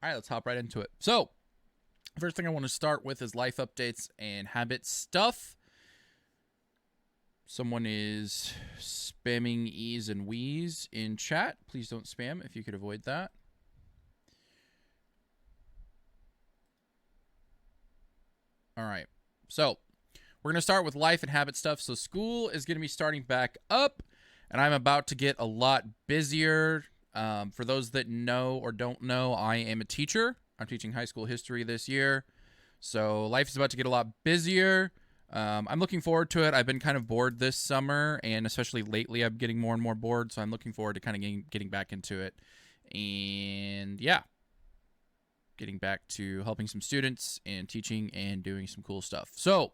All right, let's hop right into it. So, first thing I want to start with is life updates and habit stuff. Someone is spamming e's and we's in chat. Please don't spam if you could avoid that. All right. So, we're going to start with life and habit stuff. So, school is going to be starting back up, and I'm about to get a lot busier. For those that know or don't know, I am a teacher. I'm teaching high school history this year. So life is about to get a lot busier. I'm looking forward to it. I've been kind of bored this summer, and especially lately, I'm getting more and more bored. So I'm looking forward to kind of getting back into it. And yeah, getting back to helping some students and teaching and doing some cool stuff. So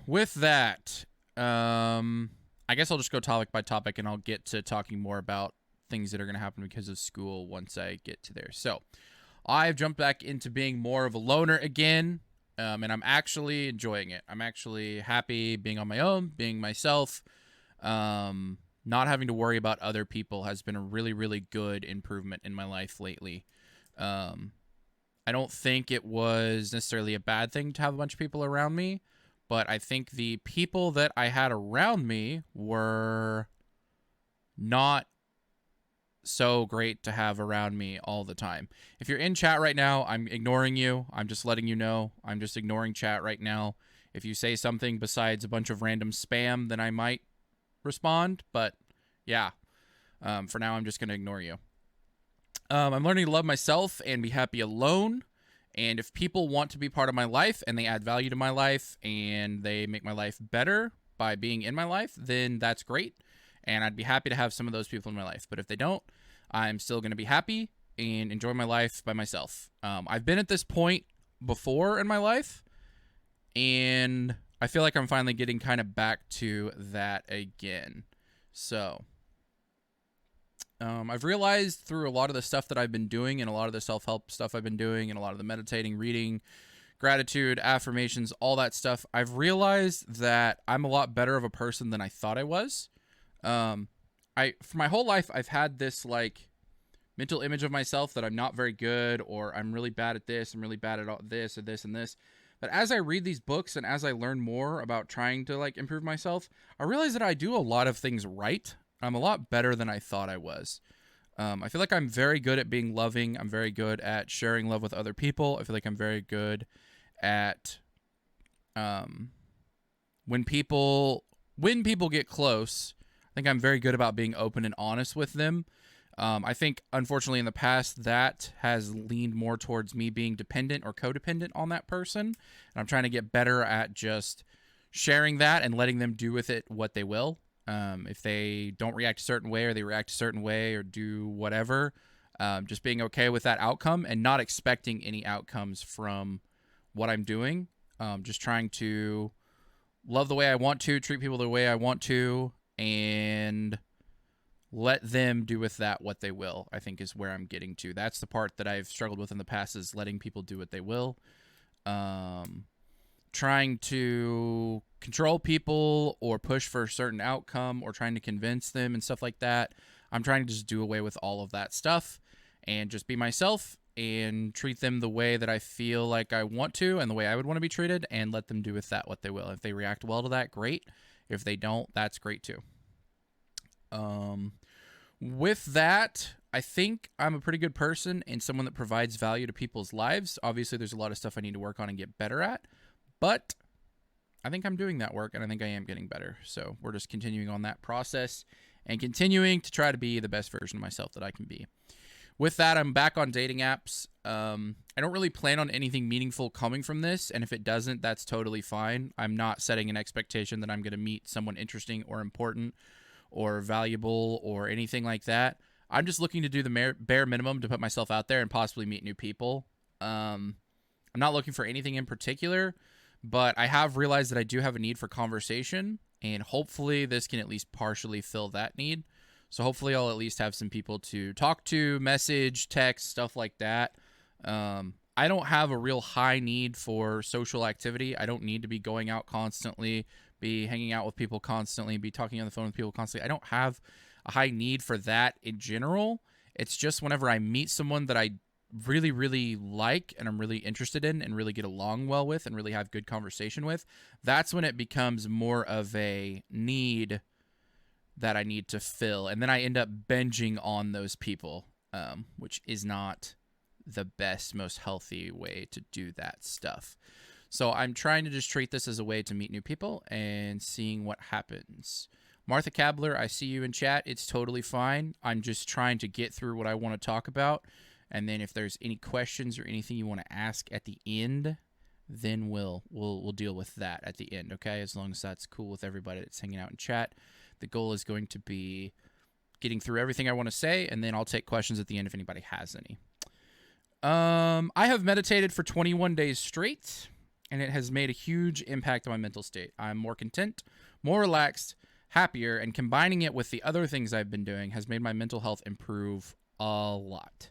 with that, I guess I'll just go topic by topic, and I'll get to talking more about things that are going to happen because of school once I get to there. So I've jumped back into being more of a loner again, and I'm actually enjoying it. I'm actually happy being on my own, being myself. Not having to worry about other people has been a really, really good improvement in my life lately. I don't think it was necessarily a bad thing to have a bunch of people around me, but I think the people that I had around me were not so great to have around me all the time. If you're in chat right now, I'm ignoring you. I'm just letting you know. I'm just ignoring chat right now. If you say something besides a bunch of random spam, then I might respond. But yeah, for now, I'm just going to ignore you. I'm learning to love myself and be happy alone. And if people want to be part of my life and they add value to my life and they make my life better by being in my life, then that's great. And I'd be happy to have some of those people in my life. But if they don't, I'm still going to be happy and enjoy my life by myself. I've been at this point before in my life, and I feel like I'm finally getting kind of back to that again. So I've realized through a lot of the stuff that I've been doing and a lot of the self-help stuff I've been doing and a lot of the meditating, reading, gratitude, affirmations, all that stuff, I've realized that I'm a lot better of a person than I thought I was. For my whole life, I've had this like mental image of myself that I'm not very good, or I'm really bad at this, I'm really bad at all this or this and this. But as I read these books and as I learn more about trying to like improve myself, I realize that I do a lot of things right. I'm a lot better than I thought I was. I feel like I'm very good at being loving. I'm very good at sharing love with other people. I feel like I'm very good at when people get close. I think I'm very good about being open and honest with them. I think, unfortunately, in the past, that has leaned more towards me being dependent or codependent on that person. And I'm trying to get better at just sharing that and letting them do with it what they will. If they don't react a certain way or they react a certain way or do whatever, just being okay with that outcome and not expecting any outcomes from what I'm doing. Just trying to love the way I want to, treat people the way I want to, and let them do with that what they will, I think is where I'm getting to. That's the part that I've struggled with in the past, is letting people do what they will. Trying to control people or push for a certain outcome or trying to convince them and stuff like that. I'm trying to just do away with all of that stuff and just be myself and treat them the way that I feel like I want to and the way I would want to be treated, and let them do with that what they will. If they react well to that, great. If they don't, that's great too. With that, I think I'm a pretty good person and someone that provides value to people's lives. Obviously, there's a lot of stuff I need to work on and get better at, but I think I'm doing that work, and I think I am getting better. So we're just continuing on that process and continuing to try to be the best version of myself that I can be. With that, I'm back on dating apps. I don't really plan on anything meaningful coming from this, and if it doesn't, that's totally fine. I'm not setting an expectation that I'm going to meet someone interesting or important or valuable or anything like that. I'm just looking to do the bare minimum to put myself out there and possibly meet new people. I'm not looking for anything in particular, but I have realized that I do have a need for conversation, and hopefully this can at least partially fill that need. So hopefully I'll at least have some people to talk to, message, text, stuff like that. I don't have a real high need for social activity. I don't need to be going out constantly, be hanging out with people constantly, be talking on the phone with people constantly. I don't have a high need for that in general. It's just whenever I meet someone that I really, really like and I'm really interested in and really get along well with and really have good conversation with, that's when it becomes more of a need that I need to fill. And then I end up binging on those people, which is not the best, most healthy way to do that stuff. So I'm trying to just treat this as a way to meet new people and seeing what happens. Martha Kabler, I see you in chat. It's totally fine. I'm just trying to get through what I want to talk about. And then if there's any questions or anything you want to ask at the end, then we'll deal with that at the end, okay? As long as that's cool with everybody that's hanging out in chat. The goal is going to be getting through everything I want to say, and then I'll take questions at the end if anybody has any. I have meditated for 21 days straight, and it has made a huge impact on my mental state. I'm more content, more relaxed, happier, and combining it with the other things I've been doing has made my mental health improve a lot.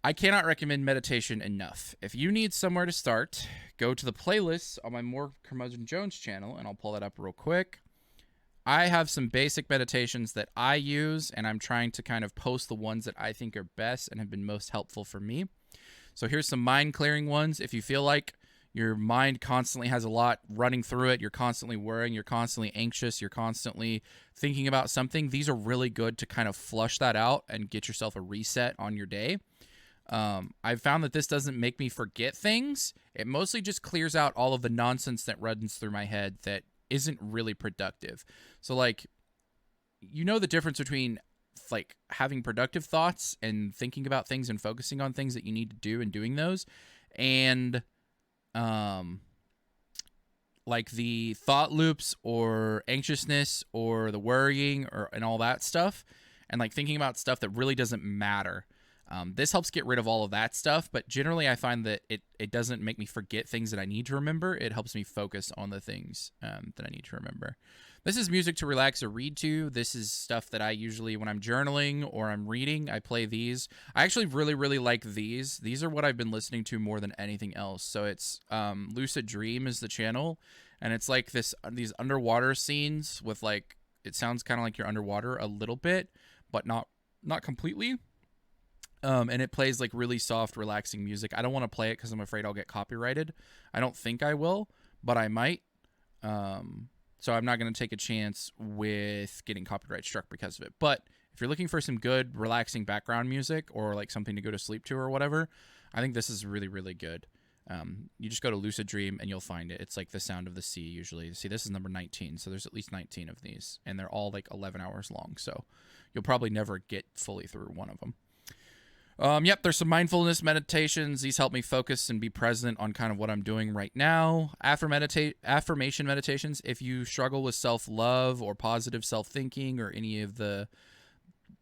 I cannot recommend meditation enough. If you need somewhere to start, go to the playlist on my More Curmudgeon Jones channel, and I'll pull that up real quick. I have some basic meditations that I use, and I'm trying to kind of post the ones that I think are best and have been most helpful for me. So here's some mind-clearing ones. If you feel like your mind constantly has a lot running through it, you're constantly worrying, you're constantly anxious, you're constantly thinking about something, these are really good to kind of flush that out and get yourself a reset on your day. I've found that this doesn't make me forget things. It mostly just clears out all of the nonsense that runs through my head that isn't really productive. So, like, you know the difference between, like, having productive thoughts and thinking about things and focusing on things that you need to do and doing those, and, like, the thought loops or anxiousness or the worrying and all that stuff, and, like, thinking about stuff that really doesn't matter. This helps get rid of all of that stuff, but generally I find that it doesn't make me forget things that I need to remember. It helps me focus on the things that I need to remember. This is music to relax or read to. This is stuff that I usually, when I'm journaling or I'm reading, I play these. I actually really, really like these. These are what I've been listening to more than anything else. So it's Lucid Dream is the channel, and it's like these underwater scenes with, like, it sounds kind of like you're underwater a little bit, but not completely. And it plays, like, really soft, relaxing music. I don't want to play it because I'm afraid I'll get copyrighted. I don't think I will, but I might. So I'm not going to take a chance with getting copyright struck because of it. But if you're looking for some good, relaxing background music or, like, something to go to sleep to or whatever, I think this is really, really good. You just go to Lucid Dream and you'll find it. It's like the sound of the sea usually. See, this is number 19, so there's at least 19 of these, and they're all, like, 11 hours long. So you'll probably never get fully through one of them. Yep, there's some mindfulness meditations. These help me focus and be present on kind of what I'm doing right now. Affirmation meditations. If you struggle with self-love or positive self-thinking or any of the,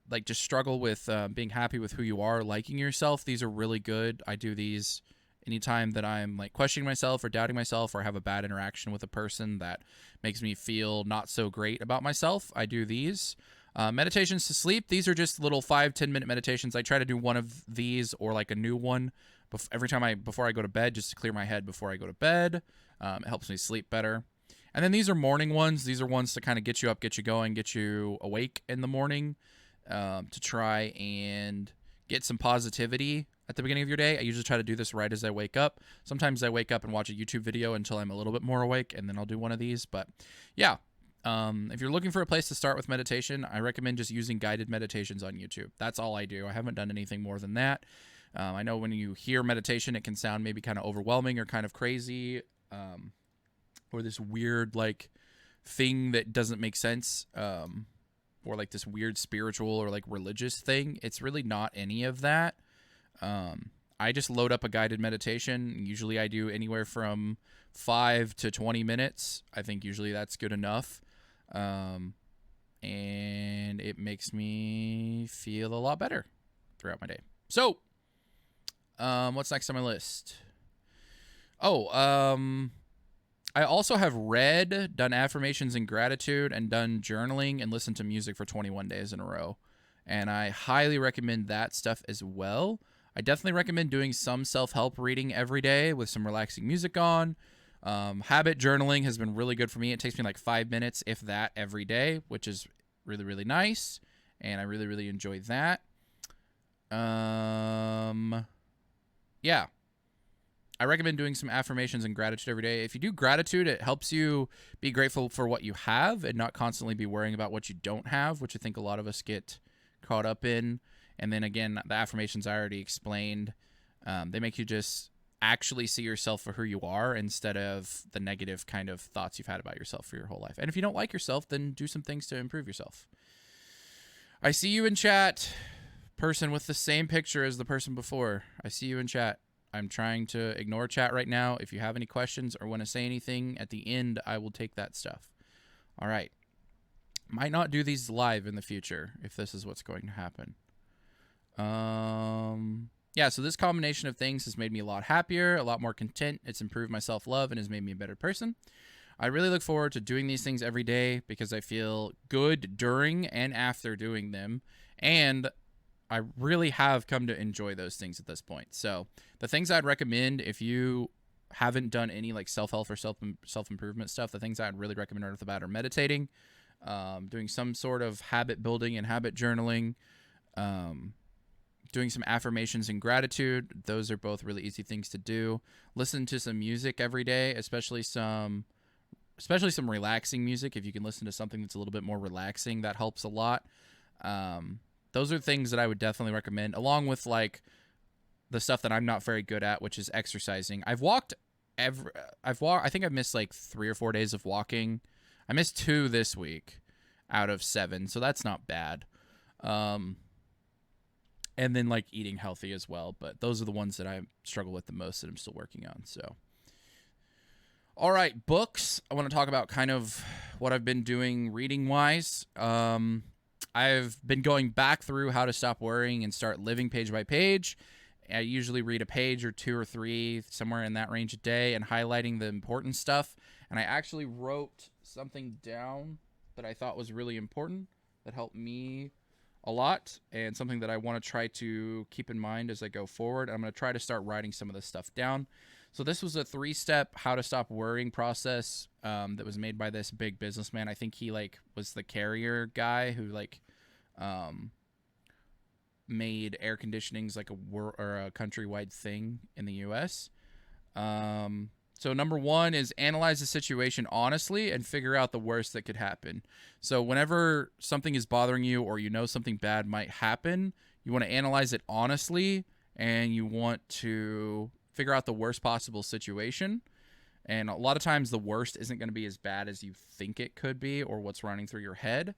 like, just struggle with being happy with who you are, liking yourself, these are really good. I do these anytime that I'm, like, questioning myself or doubting myself or have a bad interaction with a person that makes me feel not so great about myself. I do these. Meditations to sleep. These are just little 5-10 minute meditations. I try to do one of these or, like, a new one every time before I go to bed, just to clear my head before I go to bed. It helps me sleep better. And then these are morning ones. These are ones to kind of get you up, get you going, get you awake in the morning, to try and get some positivity at the beginning of your day. I usually try to do this right as I wake up. Sometimes I wake up and watch a YouTube video until I'm a little bit more awake, and then I'll do one of these. But yeah. If you're looking for a place to start with meditation, I recommend just using guided meditations on YouTube. That's all I do. I haven't done anything more than that. I know when you hear meditation, it can sound maybe kind of overwhelming or kind of crazy, or this weird, like, thing that doesn't make sense, or like this weird spiritual or, like, religious thing. It's really not any of that. I just load up a guided meditation. Usually I do anywhere from 5 to 20 minutes. I think usually that's good enough. And it makes me feel a lot better throughout my day. So, what's next on my list? I also have done affirmations and gratitude, and done journaling and listened to music for 21 days in a row. And I highly recommend that stuff as well. I definitely recommend doing some self-help reading every day with some relaxing music on. Habit journaling has been really good for me. It takes me like 5 minutes, if that, every day, which is really, really nice. And I really, really enjoy that. Yeah. I recommend doing some affirmations and gratitude every day. If you do gratitude, it helps you be grateful for what you have and not constantly be worrying about what you don't have, which I think a lot of us get caught up in. And then again, the affirmations I already explained, they make you just actually see yourself for who you are instead of the negative kind of thoughts you've had about yourself for your whole life. And if you don't like yourself, then do some things to improve yourself. I see you in chat, person with the same picture as the person before. I see you in chat. I'm trying to ignore chat right now. If you have any questions or want to say anything at the end, I will take that stuff. All right. Might not do these live in the future if this is what's going to happen. Yeah, so this combination of things has made me a lot happier, a lot more content. It's improved my self-love and has made me a better person. I really look forward to doing these things every day because I feel good during and after doing them. And I really have come to enjoy those things at this point. So the things I'd recommend if you haven't done any like self-help or self-improvement stuff, the things I'd really recommend right off the bat are meditating, doing some sort of habit building and habit journaling, doing some affirmations and gratitude. Those are both really easy things to do. Listen to some music every day, especially some relaxing music. If you can listen to something that's a little bit more relaxing, that helps a lot. Those are things that I would definitely recommend, along with like the stuff that I'm not very good at, which is exercising. I think I've missed like 3 or 4 days of walking. I missed 2 this week out of 7, so that's not bad. And then like eating healthy as well, but those are the ones that I struggle with the most that I'm still working on. So, all right, books. I want to talk about kind of what I've been doing reading wise. I've been going back through How to Stop Worrying and Start Living page by page. I usually read a page or 2 or 3, somewhere in that range a day, and highlighting the important stuff. And I actually wrote something down that I thought was really important that helped me a lot and something that I want to try to keep in mind as I go forward. I'm going to try to start writing some of this stuff down. So this was a 3-step how to stop worrying process that was made by this big businessman. I think he like was the Carrier guy who like made air conditionings like a countrywide thing in the U.S. So number 1 is analyze the situation honestly and figure out the worst that could happen. So whenever something is bothering you or you know something bad might happen, you want to analyze it honestly and you want to figure out the worst possible situation. And a lot of times the worst isn't going to be as bad as you think it could be or what's running through your head.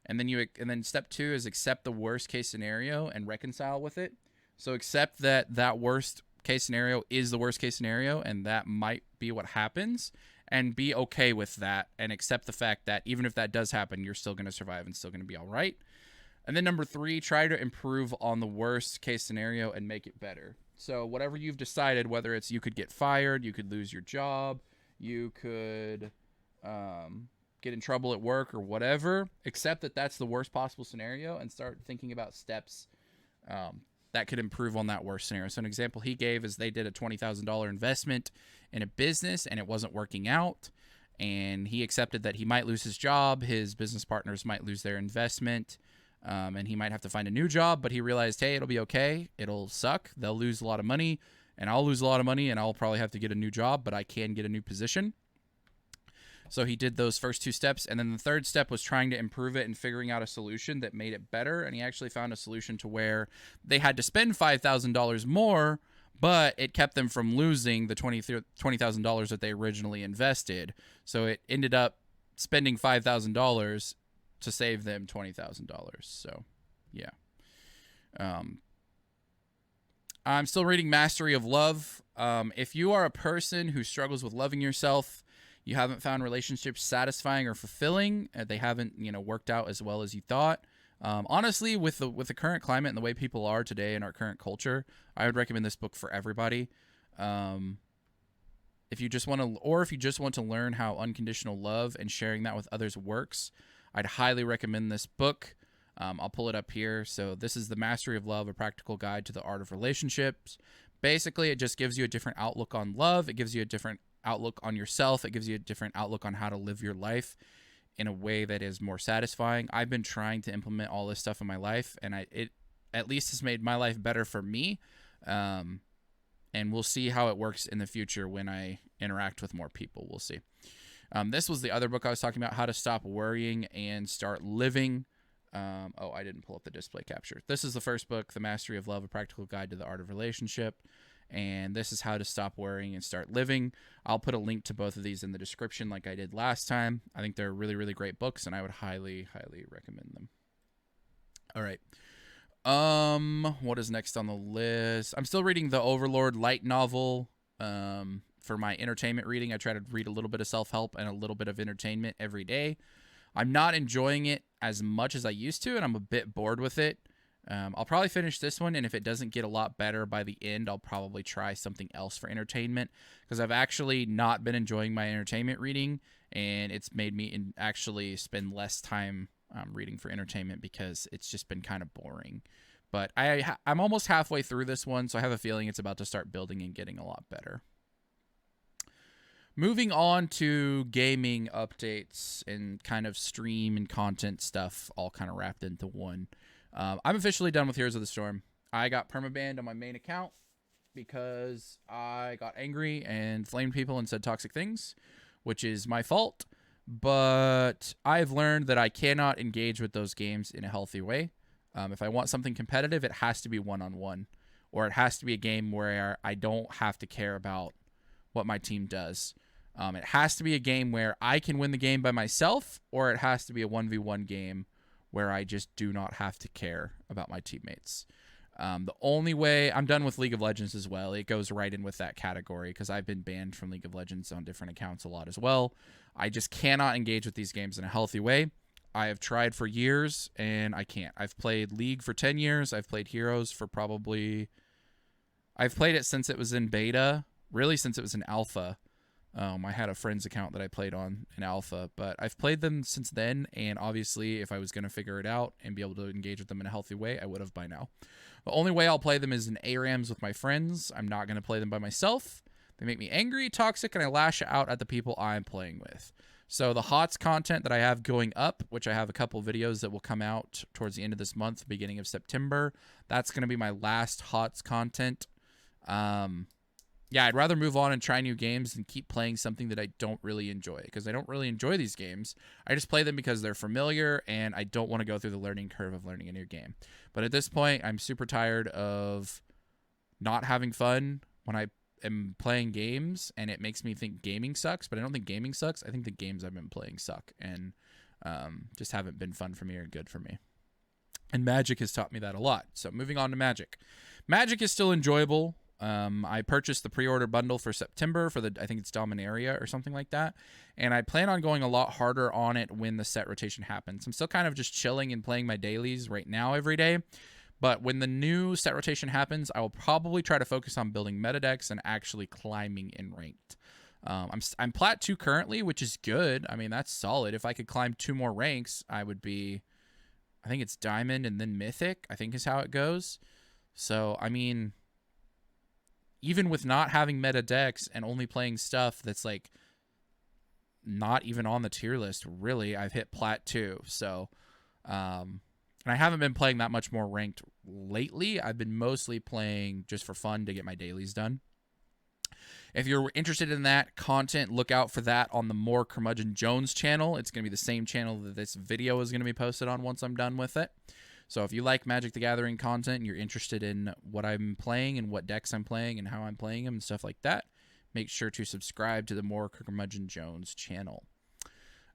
And then step 2 is accept the worst case scenario and reconcile with it. So accept that worst case scenario is the worst case scenario and that might be what happens, and be okay with that and accept the fact that even if that does happen, you're still going to survive and still going to be all right. And then number 3, try to improve on the worst case scenario and make it better. So whatever you've decided, whether it's you could get fired, you could lose your job, you could get in trouble at work or whatever, accept that that's the worst possible scenario and start thinking about steps that could improve on that worst scenario. So an example he gave is they did a $20,000 investment in a business and it wasn't working out. And he accepted that he might lose his job, his business partners might lose their investment, and he might have to find a new job. But he realized, hey, it'll be okay. It'll suck. They'll lose a lot of money, and I'll lose a lot of money, and I'll probably have to get a new job, but I can get a new position. So he did those first 2 steps, and then the 3rd step was trying to improve it and figuring out a solution that made it better. And he actually found a solution to where they had to spend $5,000 more, but it kept them from losing the $20,000 that they originally invested. So it ended up spending $5,000 to save them $20,000. So, yeah. I'm still reading Mastery of Love. If you are a person who struggles with loving yourself, you haven't found relationships satisfying or fulfilling, they haven't, worked out as well as you thought. Honestly, with the current climate and the way people are today in our current culture, I would recommend this book for everybody. If you just want to learn how unconditional love and sharing that with others works, I'd highly recommend this book. I'll pull it up here. So this is The Mastery of Love, a practical guide to the art of relationships. Basically, it just gives you a different outlook on love. It gives you a different outlook on yourself. It gives you a different outlook on how to live your life in a way that is more satisfying. I've been trying to implement all this stuff in my life, and at least has made my life better for me. And we'll see how it works in the future when I interact with more people. We'll see. This was the other book I was talking about, How to Stop Worrying and Start Living. I didn't pull up the display capture. This is the first book, The Mastery of Love, A Practical Guide to the Art of Relationship. And this is How to Stop Worrying and Start Living. I'll put a link to both of these in the description like I did last time. I think they're really, really great books, and I would highly, highly recommend them. All right. What is next on the list? I'm still reading the Overlord light novel. For my entertainment reading, I try to read a little bit of self-help and a little bit of entertainment every day. I'm not enjoying it as much as I used to, and I'm a bit bored with it. I'll probably finish this one, and if it doesn't get a lot better by the end, I'll probably try something else for entertainment, because I've actually not been enjoying my entertainment reading, and it's made me actually spend less time reading for entertainment because it's just been kind of boring. But I'm almost halfway through this one, so I have a feeling it's about to start building and getting a lot better. Moving on to gaming updates and kind of stream and content stuff all kind of wrapped into one. I'm officially done with Heroes of the Storm. I got permabanned on my main account because I got angry and flamed people and said toxic things, which is my fault. But I've learned that I cannot engage with those games in a healthy way. If I want something competitive, it has to be one-on-one, or it has to be a game where I don't have to care about what my team does. It has to be a game where I can win the game by myself, or it has to be a 1v1 game where I just do not have to care about my teammates. The only way... I'm done with League of Legends as well. It goes right in with that category because I've been banned from League of Legends on different accounts a lot as well. I just cannot engage with these games in a healthy way. I have tried for years, and I can't. I've played League for 10 years. I've played Heroes for probably... I've played it since it was in beta, really since it was in alpha. I had a friend's account that I played on in alpha, but I've played them since then, and obviously if I was going to figure it out and be able to engage with them in a healthy way, I would have by now. The only way I'll play them is in ARAMs with my friends. I'm not going to play them by myself. They make me angry, toxic, and I lash out at the people I'm playing with. So the HOTS content that I have going up, which I have a couple videos that will come out towards the end of this month, beginning of September, that's going to be my last HOTS content. Yeah, I'd rather move on and try new games than keep playing something that I don't really enjoy, because I don't really enjoy these games. I just play them because they're familiar, and I don't want to go through the learning curve of learning a new game. But at this point, I'm super tired of not having fun when I am playing games, and it makes me think gaming sucks, but I don't think gaming sucks. I think the games I've been playing suck, and just haven't been fun for me or good for me. And Magic has taught me that a lot. So moving on to Magic. Magic is still enjoyable. I purchased the pre-order bundle for September for I think it's Dominaria or something like that. And I plan on going a lot harder on it when the set rotation happens. I'm still kind of just chilling and playing my dailies right now every day. But when the new set rotation happens, I will probably try to focus on building meta decks and actually climbing in ranked. I'm Plat 2 currently, which is good. I mean, that's solid. If I could climb 2 more ranks, I would be... I think it's Diamond and then Mythic, I think is how it goes. So, I mean... even with not having meta decks and only playing stuff that's like not even on the tier list, really, I've hit Plat 2. So, and I haven't been playing that much more ranked lately. I've been mostly playing just for fun to get my dailies done. If you're interested in that content, look out for that on the More Curmudgeon Jones channel. It's going to be the same channel that this video is going to be posted on once I'm done with it. So if you like Magic the Gathering content and you're interested in what I'm playing and what decks I'm playing and how I'm playing them and stuff like that, make sure to subscribe to the More Curmudgeon Jones channel.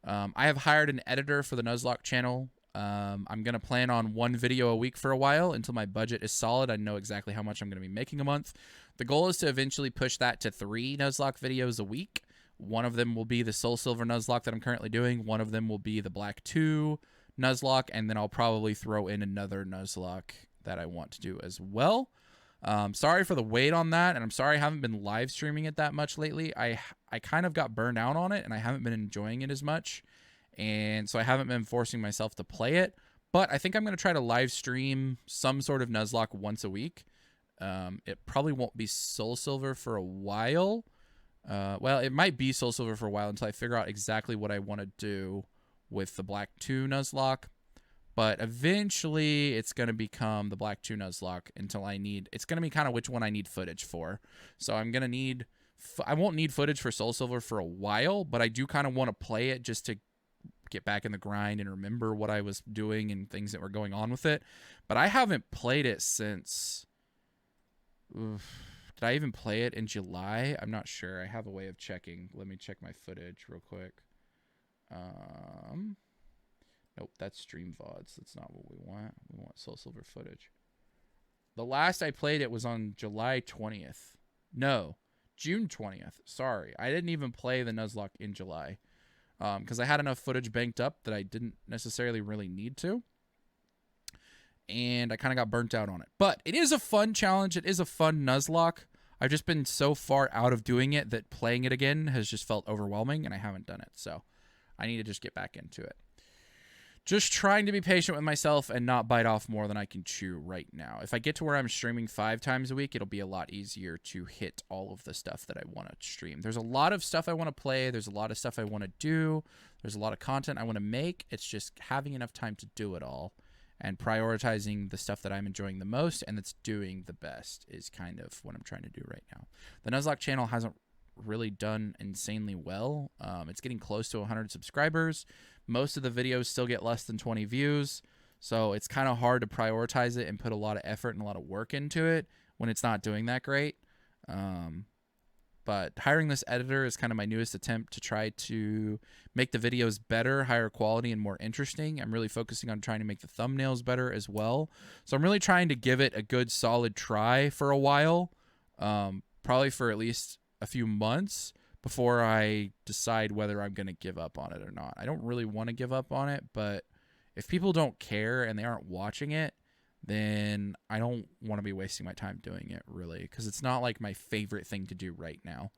I have hired an editor for the Nuzlocke channel. I'm going to plan on 1 video a week for a while until my budget is solid. I know exactly how much I'm going to be making a month. The goal is to eventually push that to 3 Nuzlocke videos a week. One of them will be the Soul Silver Nuzlocke that I'm currently doing. One of them will be the Black 2 Nuzlocke, and then I'll probably throw in another Nuzlocke that I want to do as well. Sorry for the wait on that, and I'm sorry I haven't been live streaming it that much lately. I kind of got burned out on it, and I haven't been enjoying it as much, and so I haven't been forcing myself to play it. But I think I'm going to try to live stream some sort of Nuzlocke once a week. It probably won't be Soul Silver for a while. Well, it might be Soul Silver for a while until I figure out exactly what I want to do with the Black 2 Nuzlocke. But eventually it's going to become the Black 2 Nuzlocke until it's going to be kind of which one I need footage for. So I'm going to I won't need footage for Soul Silver for a while, but I do kind of want to play it just to get back in the grind and remember what I was doing and things that were going on with it. But I haven't played it since... Did I even play it in July? I'm not sure. I have a way of checking. Let me check my footage real quick. Nope, that's stream VODs. That's not what we want. We want Soul Silver footage. The last I played it was on July 20th. No, June 20th. Sorry. I didn't even play the Nuzlocke in July. Because I had enough footage banked up that I didn't necessarily really need to. And I kind of got burnt out on it. But it is a fun challenge. It is a fun Nuzlocke. I've just been so far out of doing it that playing it again has just felt overwhelming, and I haven't done it. So I need to just get back into it. Just trying to be patient with myself and not bite off more than I can chew right now. If I get to where I'm streaming 5 times a week, it'll be a lot easier to hit all of the stuff that I want to stream. There's a lot of stuff I want to play. There's a lot of stuff I want to do. There's a lot of content I want to make. It's just having enough time to do it all and prioritizing the stuff that I'm enjoying the most and that's doing the best is kind of what I'm trying to do right now. The Nuzlocke channel hasn't really done insanely well. It's getting close to 100 subscribers. Most of the videos still get less than 20 views, so it's kind of hard to prioritize it and put a lot of effort and a lot of work into it when it's not doing that great. But hiring this editor is kind of my newest attempt to try to make the videos better, higher quality, and more interesting. I'm really focusing on trying to make the thumbnails better as well. So I'm really trying to give it a good, solid try for a while, probably for at least a few months before I decide whether I'm going to give up on it or not. I don't really want to give up on it, but if people don't care and they aren't watching it, then I don't want to be wasting my time doing it, really, because it's not like my favorite thing to do right now.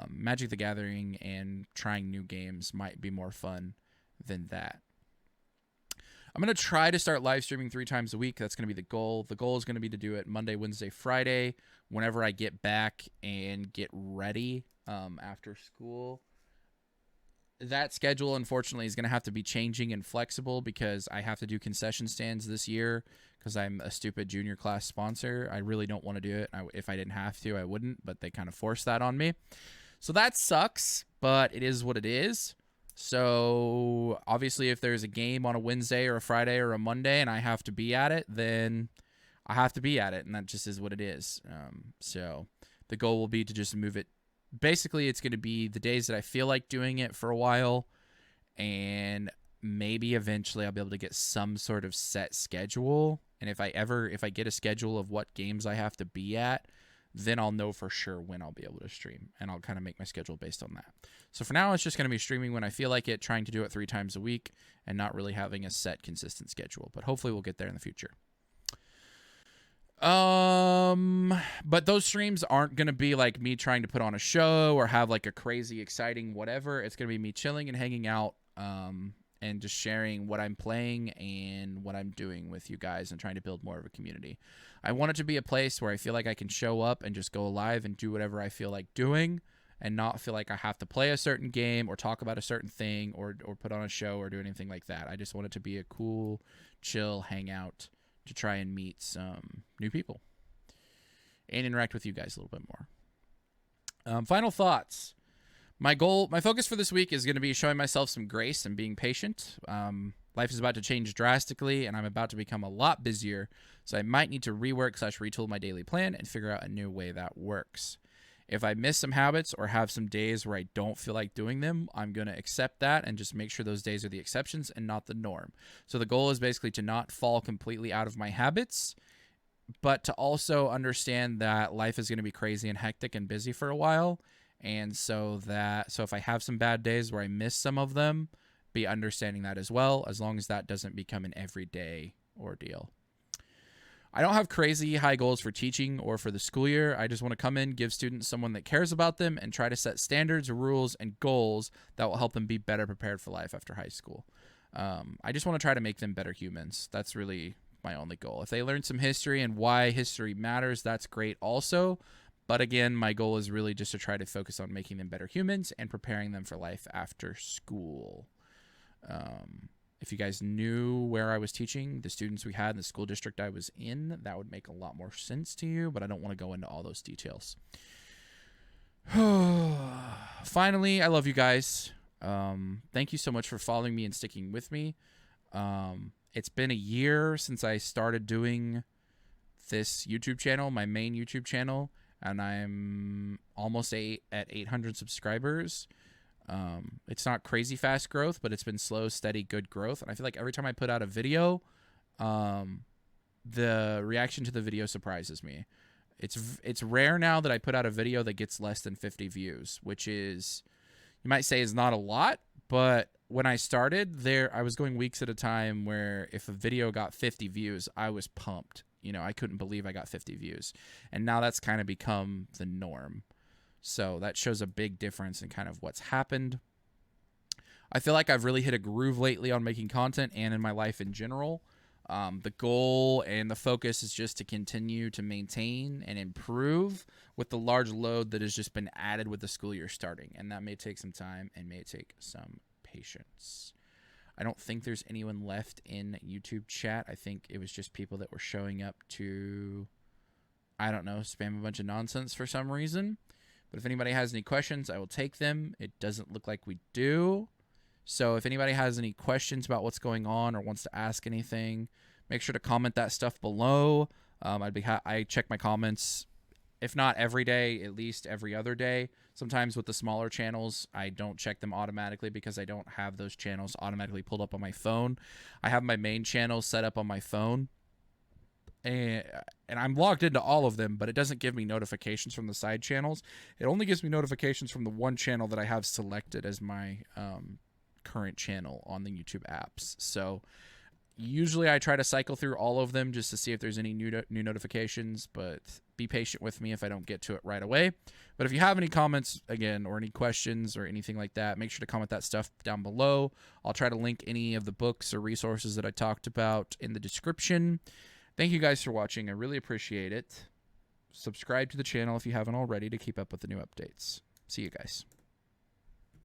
Magic the Gathering and trying new games might be more fun than that. I'm going to try to start live streaming 3 times a week. That's going to be the goal. The goal is going to be to do it Monday, Wednesday, Friday, whenever I get back and get ready after school. That schedule, unfortunately, is going to have to be changing and flexible because I have to do concession stands this year because I'm a stupid junior class sponsor. I really don't want to do it. If I didn't have to, I wouldn't, but they kind of forced that on me. So that sucks, but it is what it is. So obviously if there's a game on a Wednesday or a Friday or a Monday and I have to be at it, then I have to be at it, and that just is what it is. So the goal will be to just move it. Basically, it's going to be the days that I feel like doing it for a while, and maybe eventually I'll be able to get some sort of set schedule. And if I get a schedule of what games I have to be at, then I'll know for sure when I'll be able to stream, and I'll kind of make my schedule based on that. So for now, it's just going to be streaming when I feel like it, trying to do it 3 times a week, and not really having a set, consistent schedule. But hopefully we'll get there in the future. But those streams aren't going to be like me trying to put on a show or have like a crazy, exciting whatever. It's going to be me chilling and hanging out, and just sharing what I'm playing and what I'm doing with you guys and trying to build more of a community. I want it to be a place where I feel like I can show up and just go live and do whatever I feel like doing and not feel like I have to play a certain game or talk about a certain thing or put on a show or do anything like that. I just want it to be a cool, chill hangout to try and meet some new people and interact with you guys a little bit more. Final thoughts. My focus for this week is going to be showing myself some grace and being patient. Life is about to change drastically, and I'm about to become a lot busier, so I might need to rework/retool my daily plan and figure out a new way that works. If I miss some habits or have some days where I don't feel like doing them, I'm going to accept that and just make sure those days are the exceptions and not the norm. So the goal is basically to not fall completely out of my habits, but to also understand that life is going to be crazy and hectic and busy for a while. And so if I have some bad days where I miss some of them, be understanding that as well, as long as that doesn't become an everyday ordeal. I don't have crazy high goals for teaching or for the school year. I just want to come in, give students someone that cares about them, and try to set standards, rules, and goals that will help them be better prepared for life after high school. I just want to try to make them better humans. That's really my only goal. If they learn some history and why history matters, that's great also. But again, my goal is really just to try to focus on making them better humans and preparing them for life after school. If you guys knew where I was teaching, the students we had in the school district I was in, that would make a lot more sense to you, but I don't want to go into all those details. Finally, I love you guys. Thank you so much for following me and sticking with me. It's been a year since I started doing this YouTube channel, my main YouTube channel, and I'm almost at 800 subscribers. It's not crazy fast growth, but it's been slow, steady, good growth. And I feel like every time I put out a video, the reaction to the video surprises me. It's rare now that I put out a video that gets less than 50 views, which is, you might say, is not a lot, but when I started there, I was going weeks at a time where if a video got 50 views, I was pumped. You know, I couldn't believe I got 50 views. And now that's kind of become the norm. So that shows a big difference in kind of what's happened. I feel like I've really hit a groove lately on making content and in my life in general. The goal and the focus is just to continue to maintain and improve with the large load that has just been added with the school year starting. And that may take some time and may take some patience. I don't think there's anyone left in YouTube chat. I think it was just people that were showing up to, I don't know, spam a bunch of nonsense for some reason. But if anybody has any questions, I will take them. It doesn't look like we do. So if anybody has any questions about what's going on or wants to ask anything, make sure to comment that stuff below. I check my comments, if not every day, at least every other day. Sometimes with the smaller channels, I don't check them automatically because I don't have those channels automatically pulled up on my phone. I have my main channel set up on my phone. And I'm logged into all of them, but it doesn't give me notifications from the side channels. It only gives me notifications from the one channel that I have selected as my current channel on the YouTube apps. So usually I try to cycle through all of them just to see if there's any new notifications, but be patient with me if I don't get to it right away. But if you have any comments, again, or any questions or anything like that, make sure to comment that stuff down below. I'll try to link any of the books or resources that I talked about in the description. Thank you guys for watching. I really appreciate it. Subscribe to the channel if you haven't already to keep up with the new updates. See you guys.